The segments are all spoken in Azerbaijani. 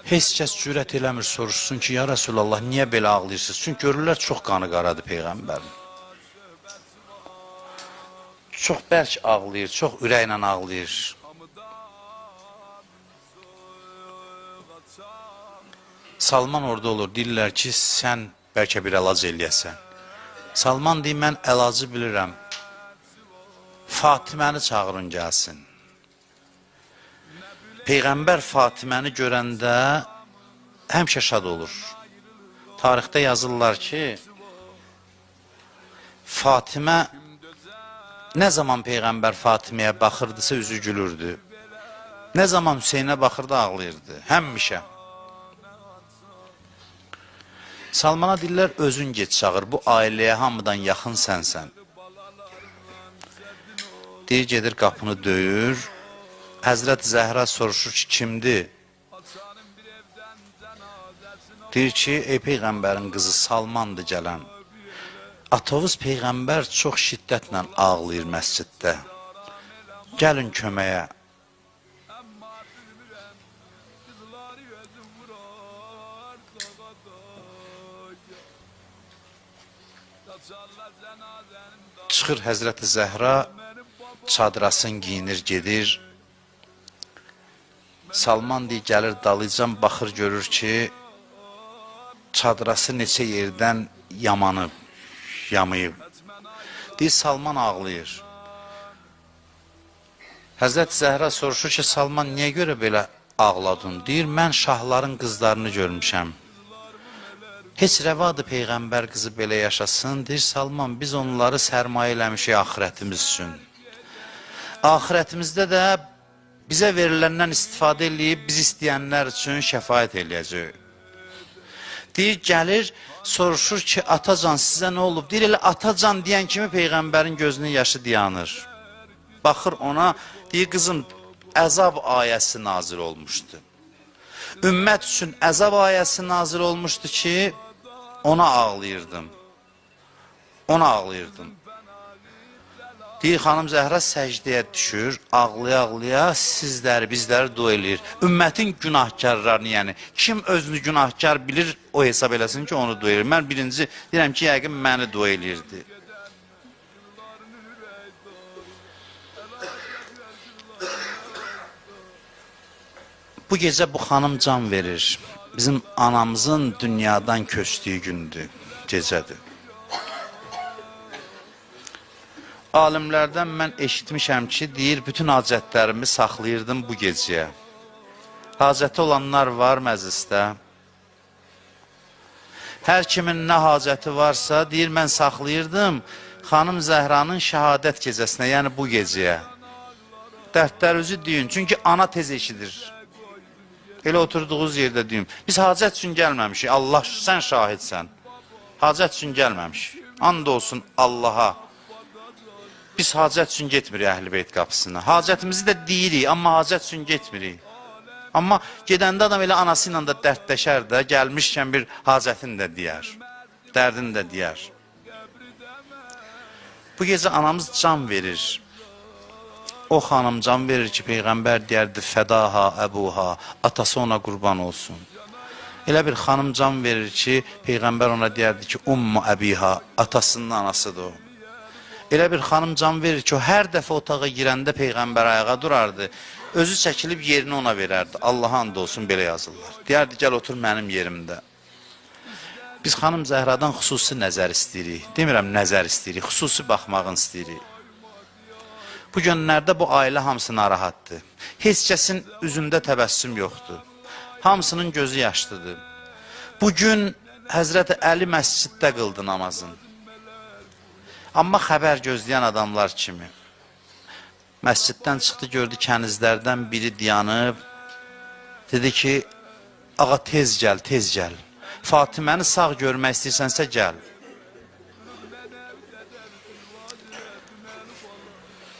Heç kəs cürət eləmir, soruşsun ki, ya Rasulallah, niyə belə ağlayırsınız? Çünki görürlər, çox qanı qaradır Peyğəmbərin. Çox bərk ağlayır, çox ürəklə ağlayır. Salman orada olur, deyirlər ki, sən bəlkə bir əlac eləyəsən. Salman deyir, mən əlacı bilirəm. Fatiməni çağırın gəlsin. Peyğəmbər Fatiməni görəndə həmişə şad olur. Tarixdə yazırlar ki, Fatimə nə zaman Peyğəmbər Fatiməyə baxırdısa üzü gülürdü. Nə zaman Hüseynə baxırdı ağlayırdı. Həmişə. Salmana deyirlər, özün geç çağır, bu ailəyə hamıdan yaxın sənsən. Deyir, gedir, qapını döyür. Həzrət Zəhra soruşur ki, kimdir? Deyir ki, ey Peyğəmbərin qızı Salmandır gələn. Atovuz Peyğəmbər çox şiddətlə ağlayır məsciddə. Gəlin köməyə. Çıxır Həzrət Zəhra, çadırasını giyinir, gedir. Salman deyir, gəlir dalıcan, baxır, görür ki, çadırası neçə yerdən yamanıb, yamayıb. Deyir, Salman ağlayır. Həzrət Zəhra soruşur ki, Salman, niyə görə belə ağladın? Deyir, mən şahların qızlarını görmüşəm. Heç rəvadır Peyğəmbər qızı belə yaşasın. Deyir, Salman, biz onları sərmayə eləmişik axirətimiz üçün. Axirətimizdə də bizə veriləndən istifadə edib, biz istəyənlər üçün şəfaət eləyəcək. Deyir, gəlir, soruşur ki, atacan sizə nə olub? Deyir, elə atacan deyən kimi Peyğəmbərin gözünün yaşı dayanır. Baxır ona, deyir, qızım, əzab ayəsi nazil olmuşdu. Ümmət üçün əzab ayəsi nazil olmuşdu ki, ona ağlayırdım. Ona ağlayırdım. Deyir, xanım Zəhra səcdəyə düşür, ağlaya-ağlaya sizləri, bizləri dua eləyir. Ümmətin günahkarlarını, yəni, kim özünü günahkar bilir, o hesab eləsin ki, onu dua eləyir. Mən birinci deyirəm ki, yəqin məni dua eləyirdi. Bu gecə bu xanım can verir. Bizim anamızın dünyadan köçdüyü gündür, gecədir. Alimlərdən mən eşitmişəm ki, deyir, bütün hacətlərimi saxlayırdım bu gecəyə. Hacəti olanlar var məclisdə. Hər kimin nə hacəti varsa, deyir, mən saxlayırdım xanım Zəhranın şəhadət gecəsinə, yəni bu gecəyə. Dərdlərinizi deyin, çünki ana tez eşidir. Elə oturduğunuz yerdə deyim. Biz hacət üçün gəlməmişik, Allah, sən şahidsən. Hacət üçün gəlməmişik. And olsun Allaha. Biz hacət üçün getmirik Əhl-i Beyt qapısına. Hacətimizi də deyirik, amma hacət üçün getmirik. Amma gedəndə adam elə anası ilə də dərdləşər də, gəlmişkən bir hacətini də deyər. Dərdini də deyər. Bu gecə anamız can verir. O xanım can verir ki, Peyğəmbər deyərdi, fədaha, əbuha, atası ona qurban olsun. Elə bir xanım can verir ki, Peyğəmbər ona deyərdi ki, ummu əbiha, atasının anasıdır o. Elə bir xanım can verir ki, o hər dəfə otağa girəndə Peyğəmbər ayağa durardı, özü çəkilib yerini ona verərdi. Allaha and olsun, belə yazırlar. Deyərdi, gəl otur mənim yerimdə. Biz xanım Zəhradan xüsusi nəzər istəyirik. Demirəm nəzər istəyirik, xüsusi baxmağın istəyirik. Bu günlərdə bu ailə hamısı narahatdır. Heç kəsin üzündə təbəssüm yoxdur. Hamısının gözü yaşlıdır. Bugün Həzrəti Əli məsciddə qıldı namazın. Amma xəbər gözləyən adamlar kimi. Məsciddən çıxdı, gördü kənizlərdən biri dayanıb. Dedi ki, ağa tez gəl, tez gəl. Fatiməni sağ görmək istəyirsənsə gəl.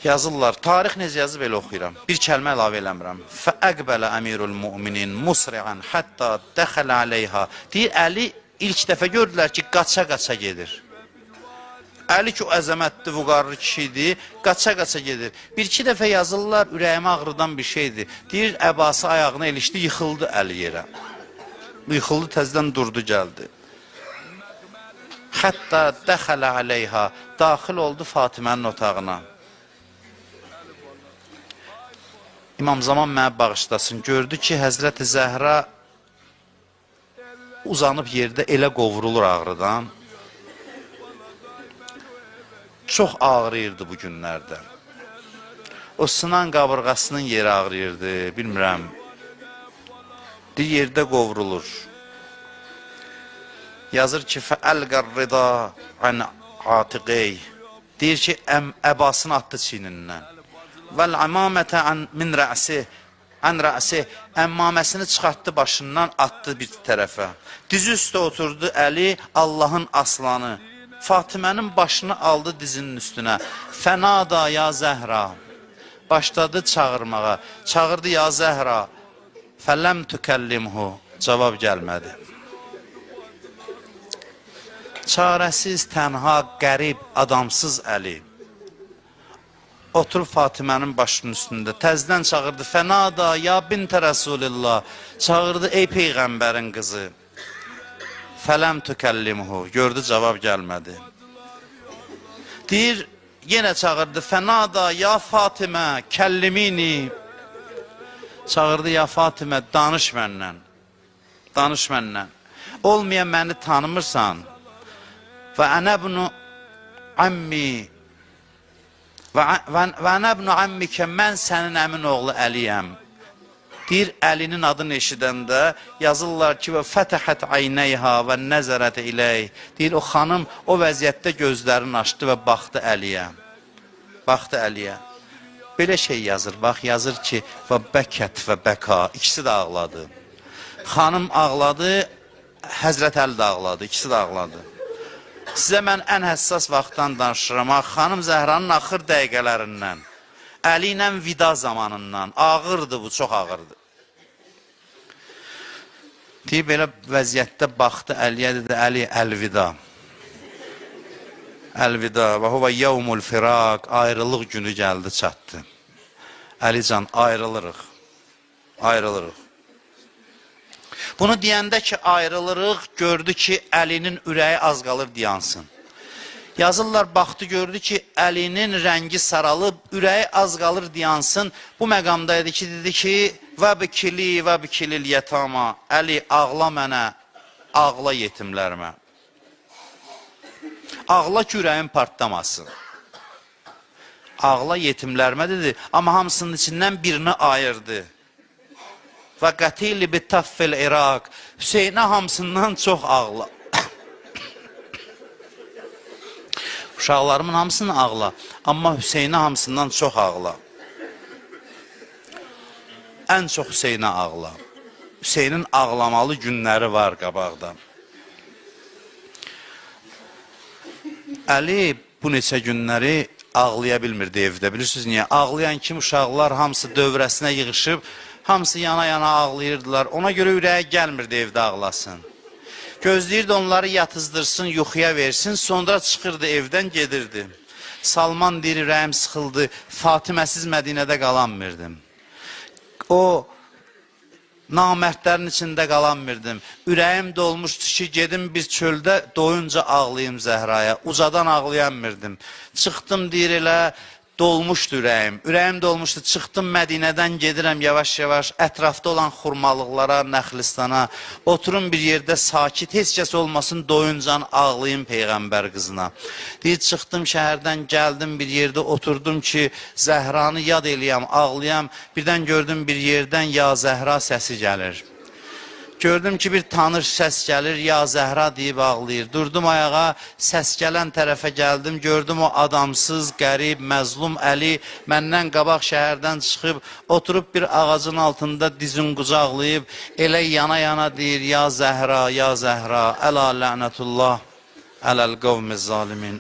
Yazırlar, tarix necə yazıb elə oxuyuram. Bir kəlmə əlavə eləmirəm. Fəəqbələ əmirul müminin musri'an hətta dəxələ aleyha. Deyir, Əli ilk dəfə gördülər ki, qaça-qaça gedir. Əli ki, o əzəmətli, vüqarlı kişidir, qaça-qaça gedir. Bir-iki dəfə yazırlar, ürəyimə ağrıdan bir şeydir. Deyir, əbası ayağına ilişdi, yıxıldı Əli yerə. Yıxıldı, təzdən durdu, gəldi. Hətta dəxələ aleyha, daxil oldu Fatimənin otağına. İmam Zaman mənə bağışlasın, gördü ki, Həzrəti Zəhra uzanıb yerdə elə qovrulur ağrıdan. Çox ağrıyırdı bu günlərdə. O sınan qabırğasının yeri ağrıyırdı, bilmirəm. Bir yerdə qovrulur. Yazır ki, fəəlqər rida ən atiqey. Deyir ki, əbasını atdı çiynindən. Vəl əmamətə min rəsi. Ən rəsi, əmmaməsini çıxartdı başından, atdı bir tərəfə. Dizi üstə oturdu Əli, Allahın aslanı. Fatimənin başını aldı dizinin üstünə. Fənada ya Zəhra. Başladı çağırmağa. Çağırdı ya Zəhra. Fələm tükəllimhu. Cavab gəlmədi. Çarəsiz, tənha, qərib, adamsız Əli. Oturub Fatimənin başının üstündə. Təzdən çağırdı. Fənada ya bintə Rəsulillah. Çağırdı ey Peyğəmbərin qızı. Fələm tükəllimhu. Gördü, cavab gəlmədi. Deyir, yenə çağırdı. Fənada ya Fatimə, kəllimini. Çağırdı, ya Fatimə, danış məndən. Danış məndən. Olmayan məni tanımırsan. Və ənəbnu əmmi. Və ənəbnu əmmikə, mən sənin əmin oğlu Əliyəm. Deyir, Əlinin adını eşidəndə yazırlar ki, və fətəhət aynəyha və nəzərət iləyh. Deyir, o xanım o vəziyyətdə gözlərini açdı və baxdı Əliyə. Baxdı Əliyə. Belə şey yazır, bax, yazır ki, və bəkət və bəka, ikisi də ağladı. Xanım ağladı, Həzrət Əli də ağladı, ikisi də ağladı. Sizə mən ən həssas vaxtdan danışıram, xanım Zəhranın axır dəqiqələrindən, Əli ilə vida zamanından, ağırdı bu, çox ağırdı. Deyib, belə vəziyyətdə baxdı Əliyə, dedi, Əli, əlvida. Əlvida, və huvə yevmul firaq, ayrılıq günü gəldi, çatdı. Əlican, ayrılırıq, ayrılırıq. Bunu deyəndə ki, ayrılırıq, gördü ki, Əlinin ürəyi az qalır diyansın. Yazırlar, baxdı, gördü ki, Əlinin rəngi saralıb, ürəyi az qalır diyansın. Bu məqamdaydı ki, dedi ki, və bikilil yətama, Əli, ağla mənə, ağla yetimlərimə. Ağla ki, ürəyin partlamasın. Ağla yetimlərimə dedi, amma hamısının içindən birini ayırdı. Və qətili bitaffil İraq, Hüseynə hamısından çox ağla. Uşaqlarımın hamısını ağla, amma Hüseynə hamısından çox ağla. Ən çox Hüseynə ağla. Hüseynin ağlamalı günləri var qabaqda. Əli bu neçə günləri ağlaya bilmirdi evdə. Bilirsiniz niyə? Ağlayan kim uşaqlar hamısı dövrəsinə yığışıb, hamısı yana-yana ağlayırdılar. Ona görə ürəyə gəlmirdi evdə ağlasın. Gözləyirdi onları yatızdırsın, yuxuya versin, sonra çıxırdı evdən, gedirdi. Salman deyir, ürəyim sıxıldı, Fatiməsiz Mədinədə qalanmirdim. O namərdlərin içində qalanmirdim. Ürəyim dolmuşdu ki, gedim bir çöldə doyunca ağlayım Zəhraya. Ucadan ağlayanmirdim. Çıxdım deyir elə, dolmuşdu ürəyim. Ürəyim dolmuşdu, çıxdım Mədinədən gedirəm yavaş-yavaş ətrafda olan xurmalıqlara, Nəxlistana. Oturum bir yerdə sakit, heç kəs olmasın, doyuncan ağlayım Peyğəmbər qızına. Deyir, çıxdım şəhərdən, gəldim bir yerdə oturdum ki, Zəhranı yad eləyəm, ağlayam. Birdən gördüm bir yerdən ya Zəhra səsi gəlir. Gördüm ki, bir tanış səs gəlir, ya Zəhra deyib ağlayır. Durdum ayağa, səs gələn tərəfə gəldim, gördüm o adamsız, qərib, məzlum Əli məndən qabaq şəhərdən çıxıb, oturub bir ağacın altında dizin qucaqlayıb, elə yana-yana deyir, ya Zəhra, ələ lənətullah, ələl qavmiz zalimin.